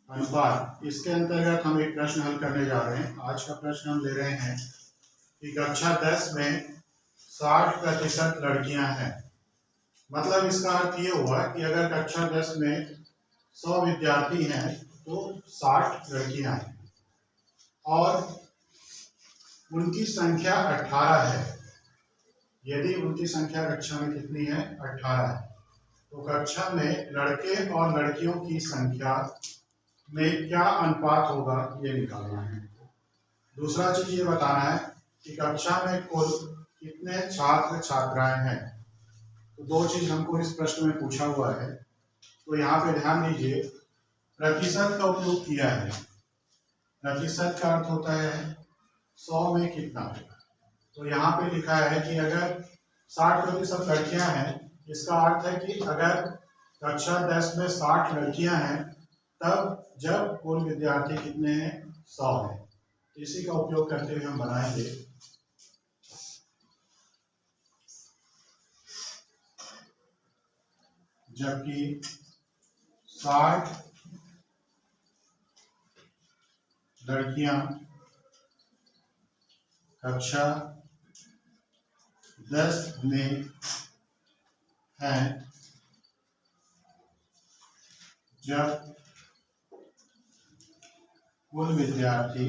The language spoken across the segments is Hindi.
अनुपात, इसके अंतर्गत हम एक प्रश्न हल करने जा रहे हैं। आज का प्रश्न हम ले रहे हैं कि कक्षा 10 में 60% लड़कियां हैं। मतलब इसका अर्थ ये हुआ कि अगर कक्षा 10 में 100 विद्यार्थी हैं तो 60 लड़कियां हैं और उनकी संख्या 18 है। यदि उनकी संख्या कक्षा में कितनी है? 18 है। तो कक्षा में लड़के और लड़कियों की संख्या में क्या अनुपात होगा, ये निकालना है। दूसरा चीज ये बताना है कि कक्षा में कुल कितने छात्र छात्राएं हैं। तो दो चीज हमको इस प्रश्न में पूछा हुआ है। तो यहाँ पे ध्यान दीजिए, प्रतिशत का उपयोग किया है। प्रतिशत का अर्थ होता है 100 में कितना। तो यहाँ पे लिखा है कि अगर 60% लड़कियां हैं, इसका अर्थ है कि अगर कक्षा 10 में 60 लड़कियां हैं तब जब कुल विद्यार्थी कितने हैं? 100 है। इसी का उपयोग करते हुए हम बनाएंगे जबकि 60 लड़कियां कक्षा 10 में हैं, जब कुल विद्यार्थी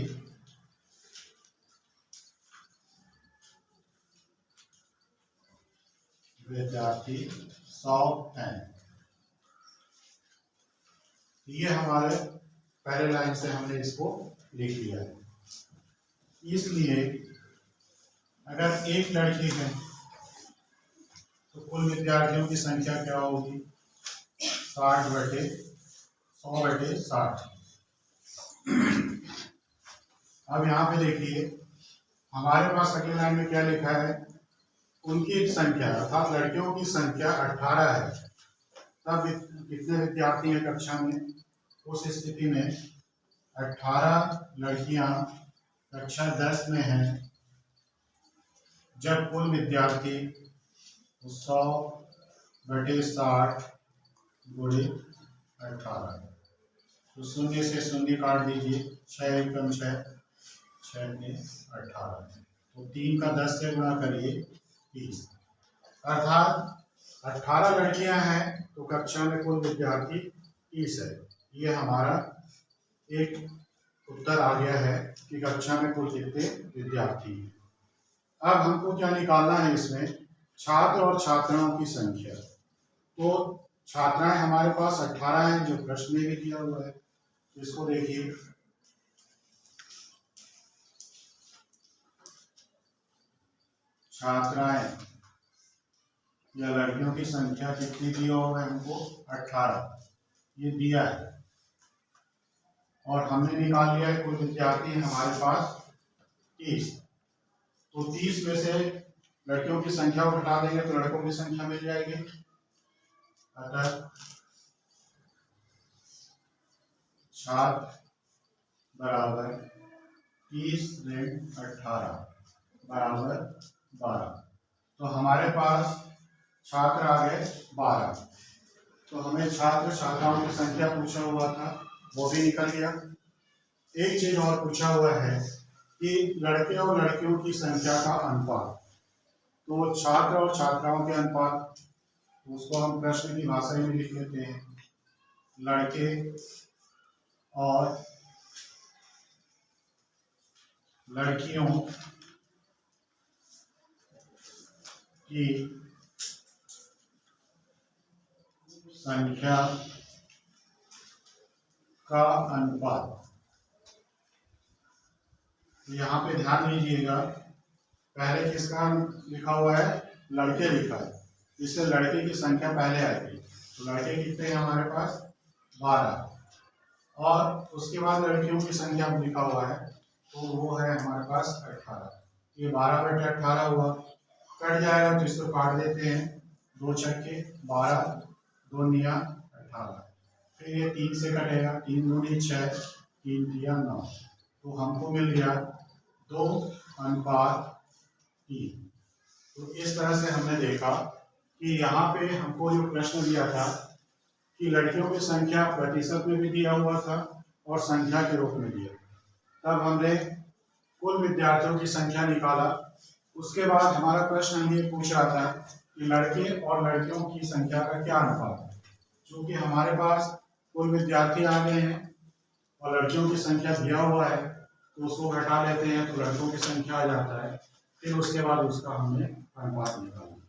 100 हैं। ये हमारे पहले लाइन से हमने इसको लिख लिया है। इसलिए अगर एक लड़की है तो कुल विद्यार्थियों की संख्या क्या होगी? 100/60। अब यहाँ पे देखिए, हमारे पास अगली लाइन में क्या लिखा है? उनकी संख्या अर्थात लड़कियों की संख्या 18 है। तब कितने विद्यार्थी हैं कक्षा में? उस स्थिति में 18 लड़कियां कक्षा 10 में हैं जब कुल विद्यार्थी 100/60 गुणे 18। तो शून्य से शून्य काट दीजिए, 6 एकम 6, 6 में 18। तो 3 का 10 से गुणा करिए 30। अर्थात 18 लड़कियां हैं तो कक्षा में कुल विद्यार्थी 30 है। ये हमारा एक उत्तर आ गया है कि कक्षा में कुल कितने विद्यार्थी हैं। अब हमको क्या निकालना है इसमें? छात्र और छात्राओं की संख्या। तो छात्राएं हमारे पास 18 हैं, जो प्रश्न में भी दिया हुआ है। इसको देखिए, छात्राएं या लड़कियों की संख्या कितनी दिया हुआ है हमको? 18 ये दिया है। और हमने निकाल लिया है कुल विद्यार्थी हैं हमारे पास 30। तो 30 में से लड़कियों की संख्या को घटा देंगे तो लड़कों की संख्या मिल जाएगी। अतः छात्र बराबर 30 ऋण 18 बराबर 12। तो हमारे पास छात्र आ गए 12। तो हमें छात्र छात्राओं की संख्या पूछा हुआ था, वो भी निकल गया। एक चीज और पूछा हुआ है कि लड़के और लड़कियों की संख्या का अनुपात। तो छात्र और छात्राओं के अनुपात, उसको हम प्रश्न की भाषा में लिख लेते हैं, लड़के और लड़कियों की संख्या का अनुपात। यहाँ पे ध्यान दीजिएगा, पहले किसका लिखा हुआ है? लड़के लिखा है, इससे लड़के की संख्या पहले आएगी। तो लड़के कितने हैं हमारे पास? 12। और उसके बाद लड़कियों की संख्या लिखा हुआ है, तो वो है हमारे पास 18। ये 12/18 हुआ, कट जाएगा तो इसको काट देते हैं। 2 छक्के 12, 2 निया 18। फिर ये 3 से कटेगा, 3 दूनी 6, 3 तिया 9। तो हमको मिल गया 2:3। तो इस तरह से हमने देखा कि यहाँ पे हमको जो प्रश्न दिया था कि लड़कियों की संख्या प्रतिशत में भी दिया हुआ था और संख्या के रूप में दिया। तब हमने कुल विद्यार्थियों की संख्या निकाला। उसके बाद हमारा प्रश्न हमें ये पूछ रहा था कि लड़के और लड़कियों की संख्या का क्या अनुपात है। क्योंकि हमारे पास कुल विद्यार्थी आ गए हैं और लड़कियों की संख्या दिया हुआ है, तो उसको घटा लेते हैं तो लड़कों की संख्या आ जाता है। फिर उसके बाद उसका हमने अनुपात निकाला।